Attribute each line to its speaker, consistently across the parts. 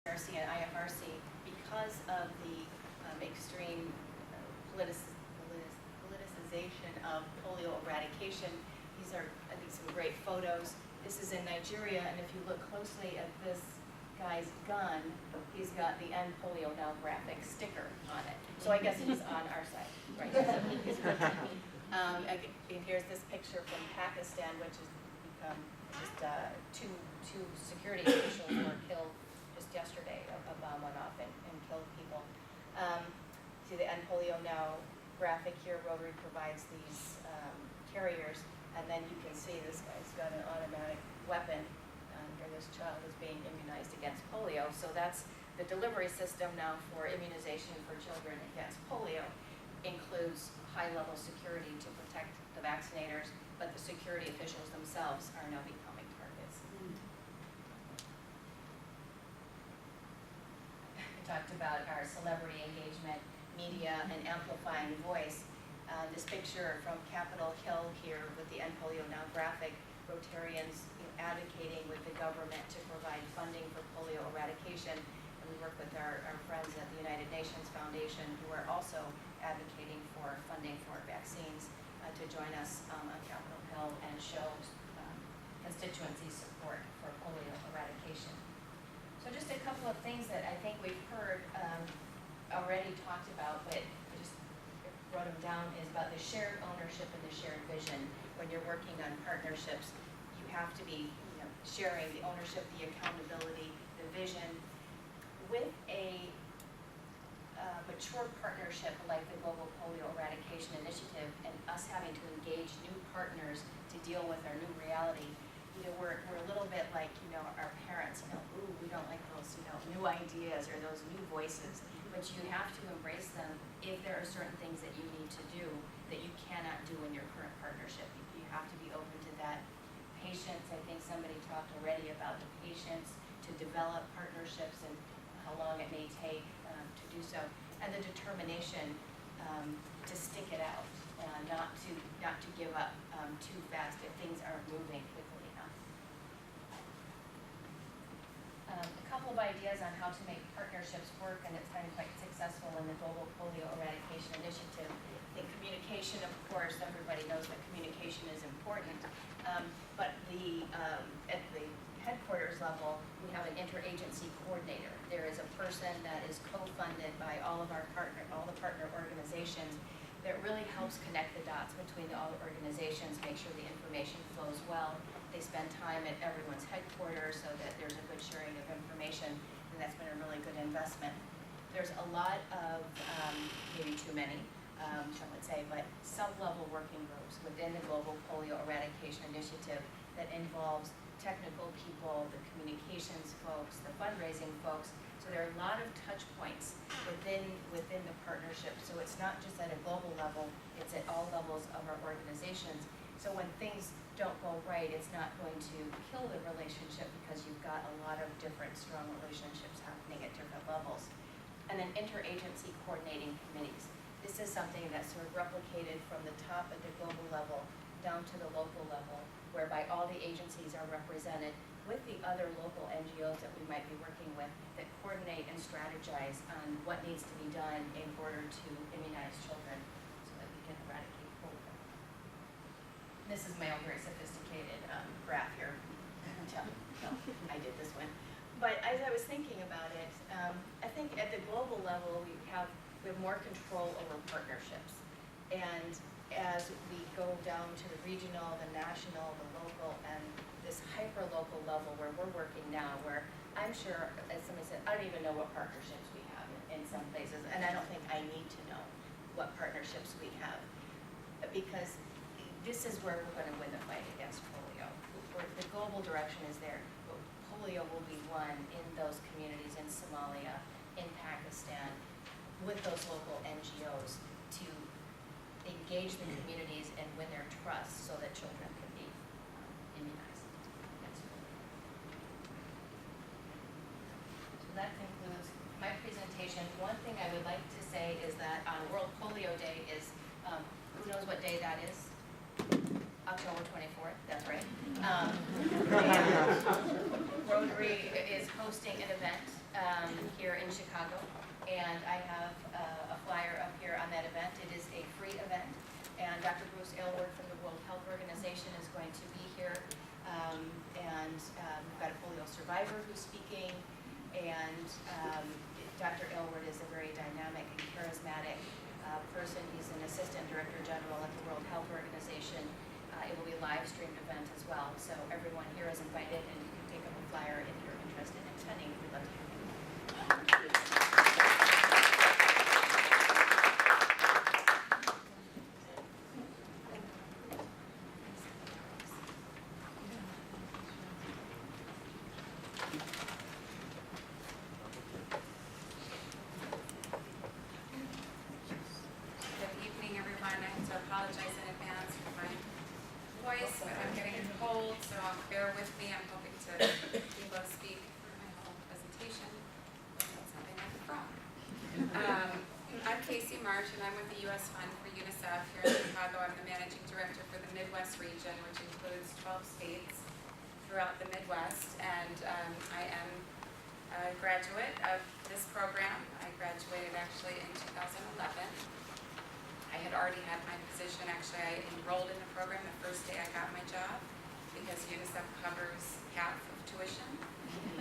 Speaker 1: RC and IFRC, because of the extreme politicization of polio eradication. These are, I think, some great photos. This is in Nigeria, and if you look closely at this guy's gun, he's got the End Polio Now graphic sticker on it. So I guess he's on our side, right? And here's this picture from Pakistan, which has become just two security officials were killed just yesterday. A bomb went off and killed people. See the End Polio Now graphic here. Rotary provides these carriers, and then you can see this guy's got an automatic weapon. Here this child is being immunized against polio. So that's the delivery system now for immunization for children against polio. Includes high-level security to protect the vaccinators, but the security officials themselves are now becoming targets. We talked about our celebrity engagement, media, and amplifying voice. This picture from Capitol Hill here with the End Polio Now graphic, Rotarians advocating with the government to provide funding for polio eradication. And we work with our friends at the United Nations Foundation who are also advocating for funding for vaccines to join us on Capitol Hill and show constituency support for polio eradication. So just a couple of things that I think we've heard already talked about, but I just wrote them down, is about the shared ownership and the shared vision. When you're working on partnerships, you have to be sharing the ownership, the accountability, the vision. With a mature partnership like the Global Polio Eradication Initiative and us having to engage new partners to deal with our new reality, we're a little bit like, our parents, ooh, we don't like those, new ideas or those new voices, but you have to embrace them if there are certain things that you need to do that you cannot do in your current partnership. You have to be open to that. Patience, I think somebody talked already about the patience to develop partnerships and how long it may take to do so, and the determination to stick it out, not to give up too fast if things aren't moving quickly enough. A couple of ideas on how to make partnerships work, and it's been quite successful in the Global Polio Eradication Initiative. I think communication, of course, everybody knows that communication is important, but at the headquarters level, we have an interagency coordinator. There is a person that is co-funded by all the partner organizations that really helps connect the dots between all the organizations, make sure the information flows well. They spend time at everyone's headquarters so that there's a good sharing of information, and that's been a really good investment. There's a lot of, maybe too many, some would say, but sub-level working groups within the Global Polio Eradication Initiative that involves technical people, the communications folks, the fundraising folks. So there are a lot of touch points within the partnership. So it's not just at a global level, it's at all levels of our organizations. So when things don't go right, it's not going to kill the relationship because you've got a lot of different strong relationships happening at different levels. And then interagency coordinating committees. This is something that's sort of replicated from the top at the global level down to the local level, whereby all the agencies are represented with the other local NGOs that we might be working with that coordinate and strategize on what needs to be done in order to immunize children so that we can eradicate polio. This is my own very sophisticated graph here. No, I did this one. But as I was thinking about it, I think at the global level we have more control over partnerships. And as we go down to the regional, the national, the local, and this hyper-local level where we're working now, where I'm sure, as somebody said, I don't even know what partnerships we have in some places, and I don't think I need to know what partnerships we have, because this is where we're going to win the fight against polio. The global direction is there, but polio will be won in those communities in Somalia, in Pakistan, with those local NGOs to engage the communities and win their trust so that children can be immunized against polio. So that concludes my presentation. One thing I would like to say is that on World Polio Day is, who knows what day that is? October 24th, that's right. Rotary is hosting an event here in Chicago. And I have a flyer up here on that event. It is a free event. And Dr. Bruce Aylward from the World Health Organization is going to be here. We've got a polio survivor who's speaking. And Dr. Aylward is a very dynamic and charismatic person. He's an Assistant Director General at the World Health Organization. It will be a live streamed event as well. So everyone here is invited, and you can pick up a flyer if you're interested in attending. We'd love to have you.
Speaker 2: Apologize in advance for my voice, but I'm getting a cold, so bear with me. I'm hoping to be able to speak for my whole presentation without sounding like a frog. I'm Casey Marsh, and I'm with the U.S. Fund for UNICEF here in Chicago. I'm the Managing Director for the Midwest region, which includes 12 states throughout the Midwest, and I am a graduate of this program. I graduated actually in 2011. I had already had my position. Actually, I enrolled in the program the first day I got my job because UNICEF covers half of tuition.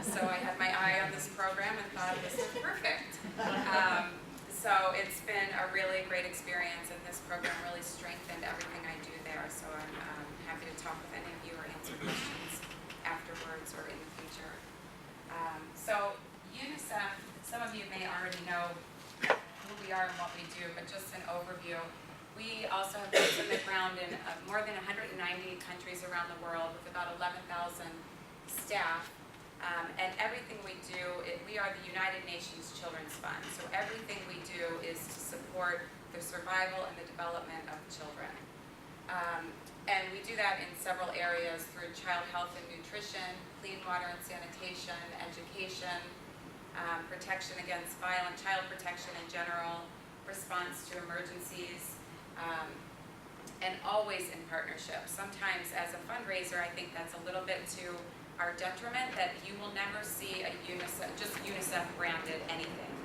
Speaker 2: So I had my eye on this program and thought this is perfect. So it's been a really great experience, and this program really strengthened everything I do there. So I'm happy to talk with any of you or answer questions afterwards or in the future. So UNICEF, some of you may already know who we are and what we do, but just an overview. We also have boots on the ground in more than 190 countries around the world with about 11,000 staff. And everything we do, we are the United Nations Children's Fund. So everything we do is to support the survival and the development of children. And we do that in several areas through child health and nutrition, clean water and sanitation, education, protection against violence, child protection in general, response to emergencies, and always in partnership. Sometimes as a fundraiser, I think that's a little bit to our detriment that you will never see a UNICEF, just UNICEF branded anything.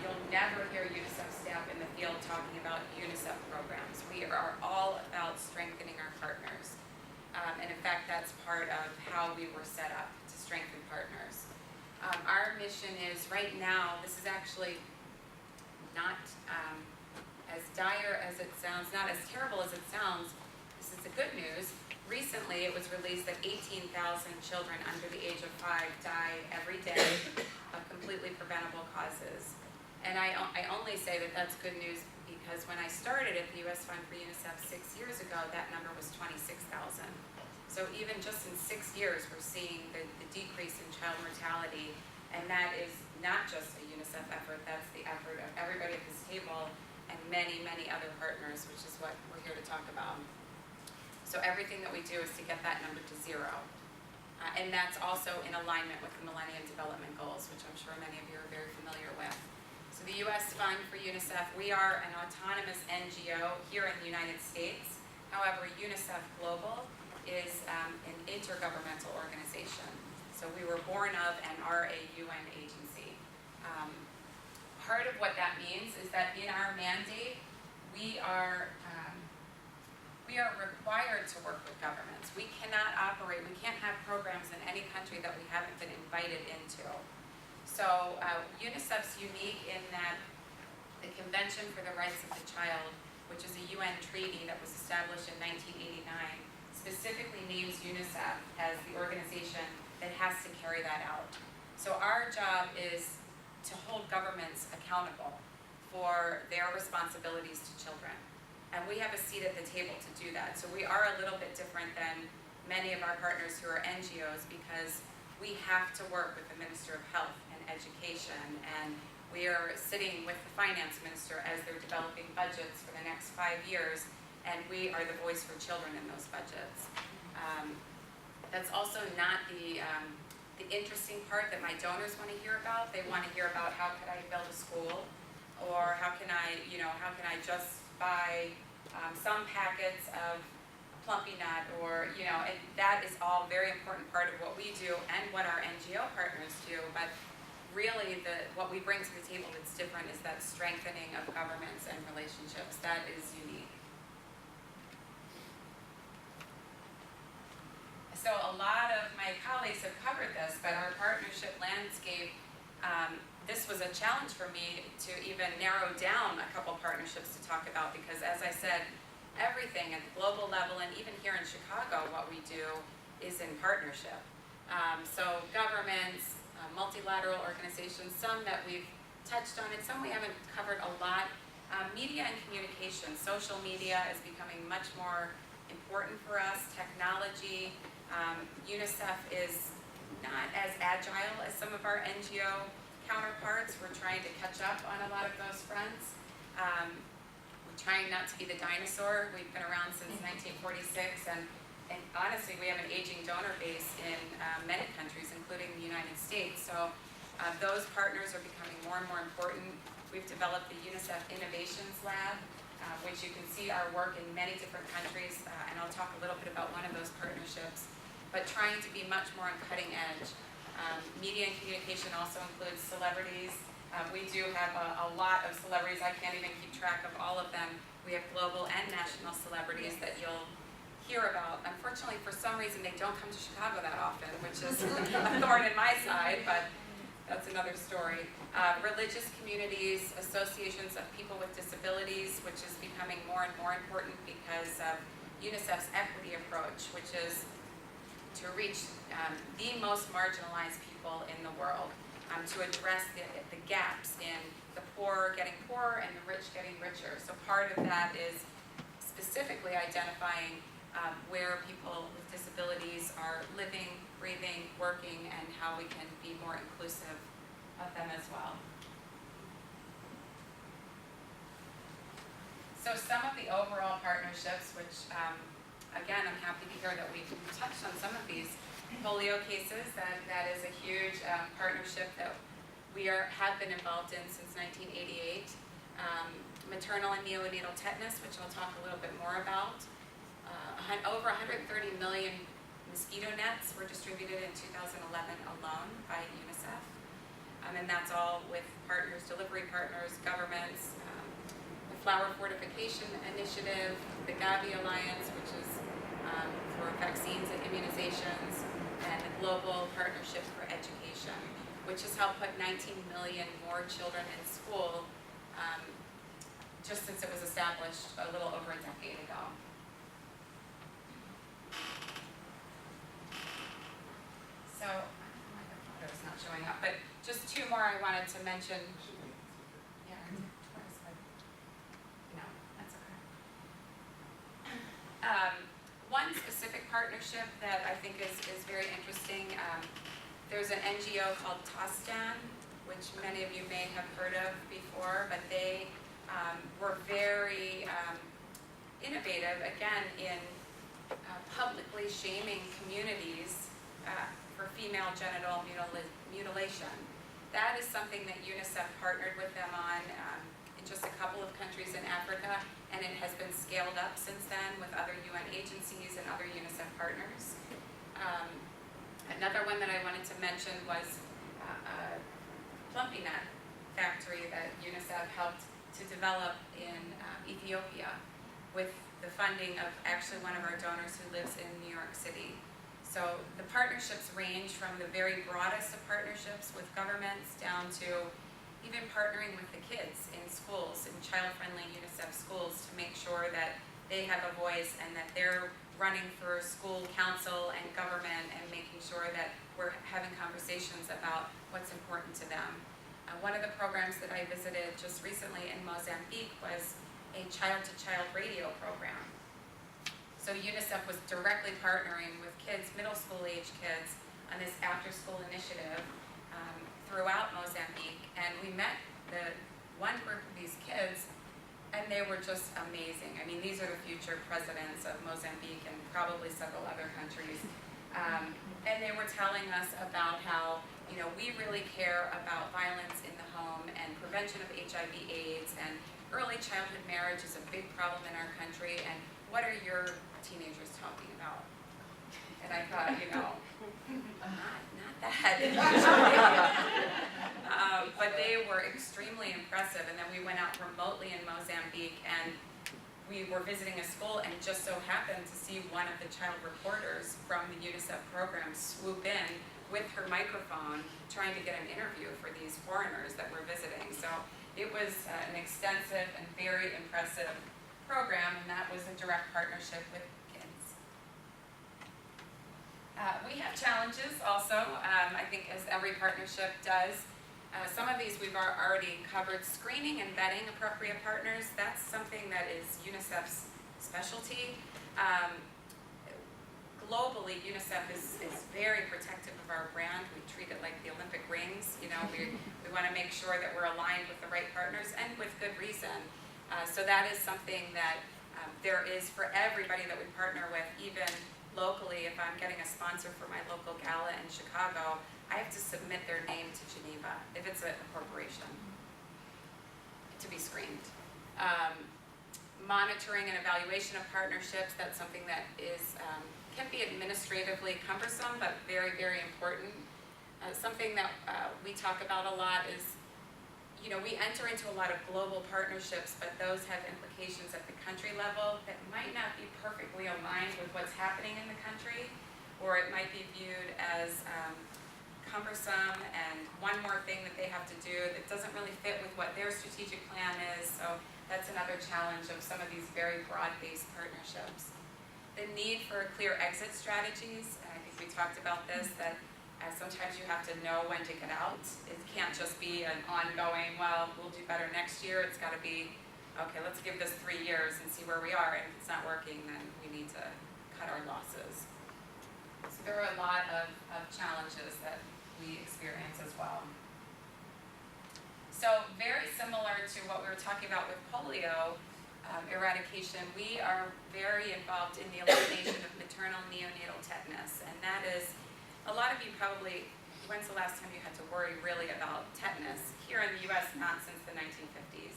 Speaker 2: You'll never hear UNICEF staff in the field talking about UNICEF programs. We are all about strengthening our partners. And in fact, that's part of how we were set up, to strengthen partners. Our mission is, right now, this is actually not as dire as it sounds, not as terrible as it sounds. This is the good news. Recently, it was released that 18,000 children under the age of 5 die every day of completely preventable causes. And I only say that that's good news because when I started at the U.S. Fund for UNICEF 6 years ago, that number was 26,000. So even just in 6 years, we're seeing the decrease in child mortality, and that is not just a UNICEF effort, that's the effort of everybody at this table and many, many other partners, which is what we're here to talk about. So everything that we do is to get that number to 0. And that's also in alignment with the Millennium Development Goals, which I'm sure many of you are very familiar with. So the U.S. Fund for UNICEF, we are an autonomous NGO here in the United States. However, UNICEF Global is an intergovernmental organization. So we were born of and are a UN agency. Part of what that means is that in our mandate, we are required to work with governments. We cannot operate, we can't have programs in any country that we haven't been invited into. So UNICEF's unique in that the Convention for the Rights of the Child, which is a UN treaty that was established in 1989, specifically names UNICEF as the organization that has to carry that out. So our job is to hold governments accountable for their responsibilities to children. And we have a seat at the table to do that. So we are a little bit different than many of our partners who are NGOs because we have to work with the Minister of Health and Education, and we are sitting with the Finance Minister as they're developing budgets for the next 5 years, and we are the voice for children in those budgets. That's also not the interesting part that my donors want to hear about. They want to hear about how could I build a school, or how can I just buy some packets of plumpy nut, or and that is all very important part of what we do and what our NGO partners do. But really what we bring to the table that's different is that strengthening of governments and relationships. That is unique. So a lot of my colleagues have covered this, but our partnership landscape, this was a challenge for me to even narrow down a couple partnerships to talk about, because as I said, everything at the global level and even here in Chicago, what we do is in partnership. So governments, multilateral organizations, some that we've touched on and some we haven't covered a lot. Media and communication, social media is becoming much more important for us. Technology, UNICEF is not as agile as some of our NGO counterparts. We're trying to catch up on a lot of those fronts. We're trying not to be the dinosaur. We've been around since 1946, and honestly, we have an aging donor base in many countries, including the United States. So those partners are becoming more and more important. We've developed the UNICEF Innovations Lab, which you can see our work in many different countries, and I'll talk a little bit about one of those partnerships, but trying to be much more on cutting edge. Media and communication also includes celebrities. We do have a lot of celebrities. I can't even keep track of all of them. We have global and national celebrities that you'll hear about. Unfortunately, for some reason, they don't come to Chicago that often, which is a thorn in my side, but that's another story. Religious communities, associations of people with disabilities, which is becoming more and more important because of UNICEF's equity approach, which is to reach the most marginalized people in the world, to address the gaps in the poor getting poorer and the rich getting richer. So part of that is specifically identifying where people with disabilities are living, breathing, working, and how we can be more inclusive of them as well. So some of the overall partnerships, which again, I'm happy to hear that we've touched on some of these polio cases. That is a huge partnership that we have been involved in since 1988. Maternal and neonatal tetanus, which I'll talk a little bit more about. Over 130 million mosquito nets were distributed in 2011 alone by UNICEF. And that's all with partners, delivery partners, governments, the Flower Fortification Initiative, the Gavi Alliance, which is for vaccines and immunizations, and the Global Partnership for Education, which has helped put 19 million more children in school just since it was established a little over a decade ago. So, my photo's not showing up, but just two more I wanted to mention. Yeah, no, that's okay. One specific partnership that I think is very interesting, there's an NGO called Tostan, which many of you may have heard of before, but they were very innovative, again, in publicly shaming communities for female genital mutilation. That is something that UNICEF partnered with them on in just a couple of countries in Africa, and it has been scaled up since then with other UN agencies and other UNICEF partners. Another one that I wanted to mention was a plumpy net factory that UNICEF helped to develop in Ethiopia with the funding of actually one of our donors who lives in New York City. So the partnerships range from the very broadest of partnerships with governments down to even partnering with the kids in schools, in child-friendly UNICEF schools, to make sure that they have a voice and that they're running for school council and government and making sure that we're having conversations about what's important to them. One of the programs that I visited just recently in Mozambique was a child-to-child radio program. So UNICEF was directly partnering with kids, middle school age kids, on this after-school initiative throughout Mozambique. And we met the one group of these kids, and they were just amazing. I mean, these are the future presidents of Mozambique and probably several other countries. And they were telling us about how, you know, we really care about violence in the home and prevention of HIV/AIDS, and early childhood marriage is a big problem in our country, and what are your teenagers talking about? And I thought, not that. But they were extremely impressive. And then we went out remotely in Mozambique, and we were visiting a school and just so happened to see one of the child reporters from the UNICEF program swoop in with her microphone trying to get an interview for these foreigners that were visiting. So it was an extensive and very impressive program, and that was a direct partnership with kids. We have challenges also, I think as every partnership does. Some of these we've already covered. Screening and vetting appropriate partners, that's something that is UNICEF's specialty. Globally, UNICEF is very protective of our brand. We treat it like the Olympic rings. We want to make sure that we're aligned with the right partners, and with good reason. So that is something that there is for everybody that we partner with. Even locally, if I'm getting a sponsor for my local gala in Chicago, I have to submit their name to Geneva, if it's a corporation, to be screened. Monitoring and evaluation of partnerships, that's something that is can be administratively cumbersome, but very, very important. Something that we talk about a lot is, we enter into a lot of global partnerships, but those have implications at the country level that might not be perfectly aligned with what's happening in the country, or it might be viewed as cumbersome and one more thing that they have to do that doesn't really fit with what their strategic plan is. So that's another challenge of some of these very broad-based partnerships. The need for clear exit strategies, and I think we talked about this, that sometimes you have to know when to get out. It can't just be an ongoing, well, we'll do better next year. It's got to be, okay, let's give this 3 years and see where we are, and if it's not working, then we need to cut our losses. So there are a lot of challenges that we experience as well. So very similar to what we were talking about with polio eradication, we are very involved in the elimination of maternal neonatal tetanus. And that is, a lot of you probably, when's the last time you had to worry really about tetanus? Here in the US, not since the 1950s.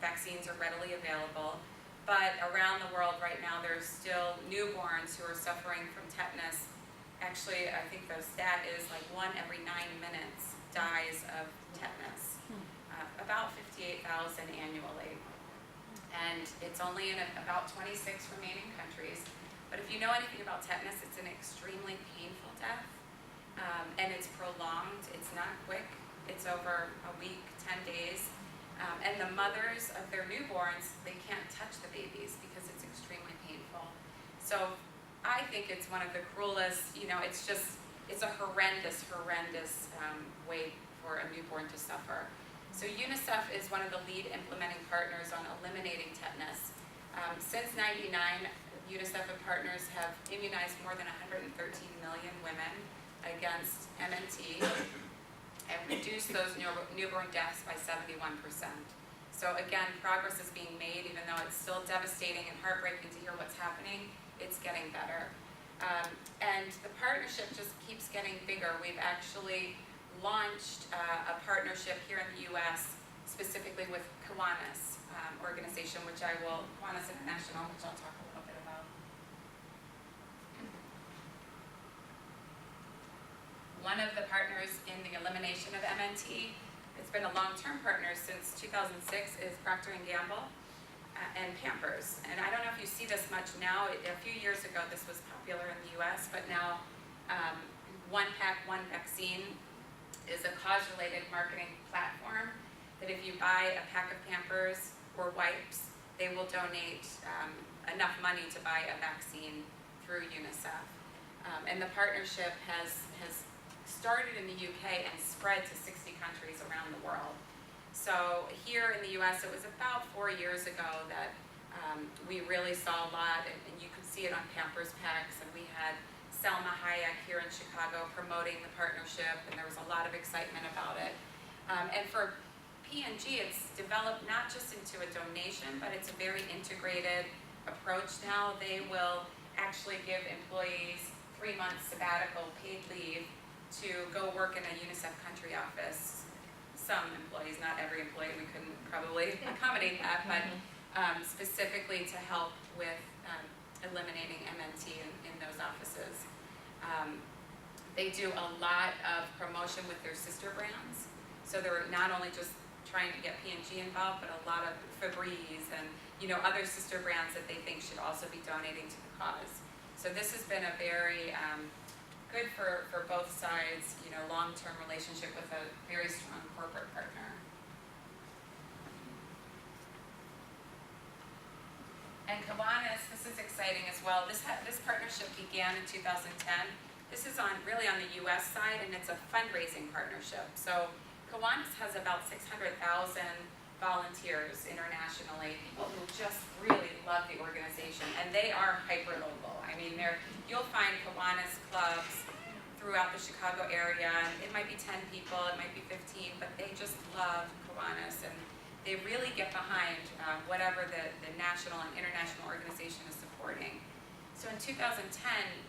Speaker 2: Vaccines are readily available, but around the world right now there's still newborns who are suffering from tetanus. Actually, I think the stat is like 1 every 9 minutes dies of tetanus, about 58,000 annually. And it's only in about 26 remaining countries. But if you know anything about tetanus, it's an extremely painful death, and it's prolonged. It's not quick. It's over a week, 10 days. And the mothers of their newborns, they can't touch the babies because it's extremely painful. So I think it's one of the cruelest, it's a horrendous way for a newborn to suffer. So UNICEF is one of the lead implementing partners on eliminating tetanus. Since '99, UNICEF and partners have immunized more than 113 million women against MNT and reduced those newborn deaths by 71%. So again, progress is being made, even though it's still devastating and heartbreaking to hear what's happening. It's getting better. And the partnership just keeps getting bigger. We've actually launched a partnership here in the US, specifically with Kiwanis organization, Kiwanis International, which I'll talk a little bit about. One of the partners in the elimination of MNT, it's been a long-term partner since 2006, is Procter & Gamble. And Pampers. And I don't know if you see this much now. A few years ago this was popular in the US, but now One Pack, One Vaccine is a cause-related marketing platform that if you buy a pack of Pampers or wipes, they will donate enough money to buy a vaccine through UNICEF. And the partnership has started in the UK and spread to 60 countries around the world. So here in the US, it was about 4 years ago that we really saw a lot, and you could see it on Pampers packs, and we had Selma Hayek here in Chicago promoting the partnership, and there was a lot of excitement about it. And for P&G, it's developed not just into a donation, but it's a very integrated approach now. They will actually give employees 3 months sabbatical paid leave to go work in a UNICEF country office. Some employees, not every employee, we couldn't probably accommodate that, but specifically to help with eliminating MNT in those offices. They do a lot of promotion with their sister brands. So they're not only just trying to get P&G involved, but a lot of Febreze and other sister brands that they think should also be donating to the cause. So this has been a very good for both sides, long-term relationship with a very strong corporate partner. And Kiwanis, this is exciting as well. This partnership began in 2010. This is really on the U.S. side, and it's a fundraising partnership. So Kiwanis has about 600,000 volunteers internationally, people who just really love the organization, and they are hyper-local. I mean, you'll find Kiwanis clubs throughout the Chicago area, and it might be 10 people, it might be 15, but they just love Kiwanis, and they really get behind whatever the national and international organization is supporting. So in 2010,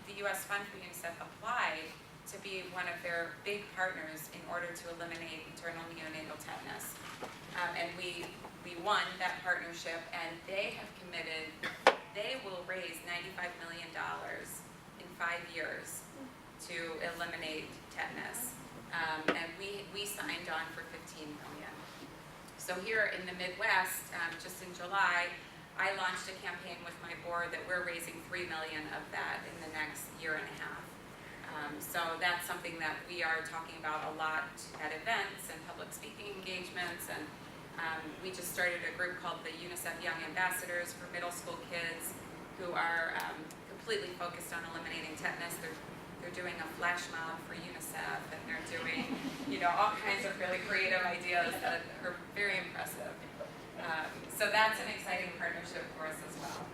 Speaker 2: the U.S. Fund for UNICEF applied to be one of their big partners in order to eliminate maternal neonatal tetanus. And we won that partnership, and they have committed, they will raise $95 million in 5 years to eliminate tetanus. And we signed on for $15 million. So here in the Midwest, just in July, I launched a campaign with my board that we're raising $3 million of that in the next year and a half. So that's something that we are talking about a lot at events and public speaking engagements. And we just started a group called the UNICEF Young Ambassadors for middle school kids who are completely focused on eliminating tetanus. They're doing a flash mob for UNICEF, and they're doing all kinds of really creative ideas that are very impressive. So that's an exciting partnership for us as well.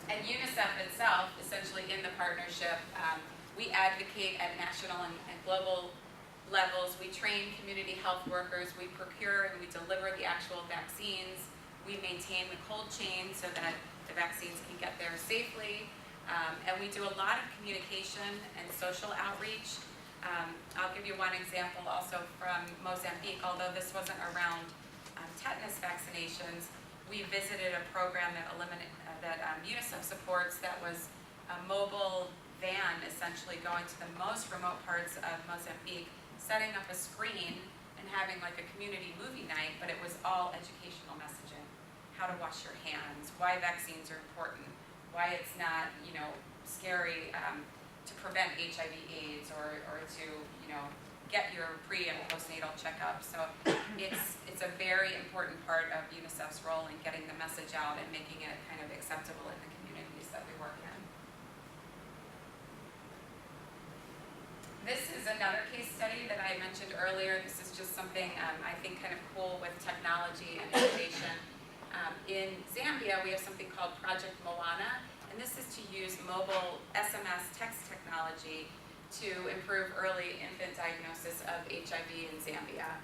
Speaker 2: And UNICEF itself, essentially in the partnership, we advocate at national and global levels. We train community health workers. We procure and we deliver the actual vaccines. We maintain the cold chain so that the vaccines can get there safely. And we do a lot of communication and social outreach. I'll give you one example also from Mozambique. Although this wasn't around tetanus vaccinations, we visited a program that UNICEF supports that was a mobile van essentially going to the most remote parts of Mozambique, setting up a screen and having like a community movie night, but it was all educational messaging. How to wash your hands, why vaccines are important, why it's not, scary to prevent HIV/AIDS or to, get your pre and postnatal checkup. So it's a very important part of UNICEF's role in getting the message out and making it kind of acceptable in the communities that we work in. This is another case study that I mentioned earlier. This is just something I think kind of cool with technology and innovation. In Zambia, we have something called Project Molana, and this is to use mobile SMS text technology to improve early infant diagnosis of HIV in Zambia.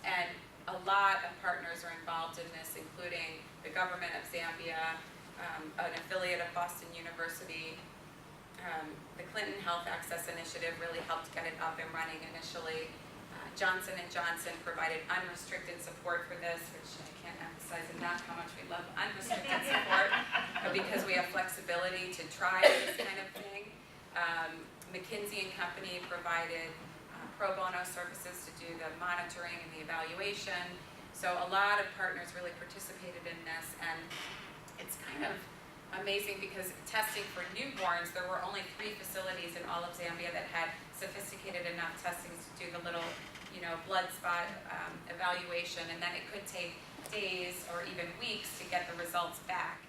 Speaker 2: And a lot of partners are involved in this, including the government of Zambia, an affiliate of Boston University. The Clinton Health Access Initiative really helped get it up and running initially. Johnson & Johnson provided unrestricted support for this, which I can't emphasize enough how much we love unrestricted support, but because we have flexibility to try this kind of thing. McKinsey & Company provided pro bono services to do the monitoring and the evaluation. So a lot of partners really participated in this, and it's kind of amazing because testing for newborns, there were only 3 facilities in all of Zambia that had sophisticated enough testing to do the little, blood spot evaluation, and then it could take days or even weeks to get the results back.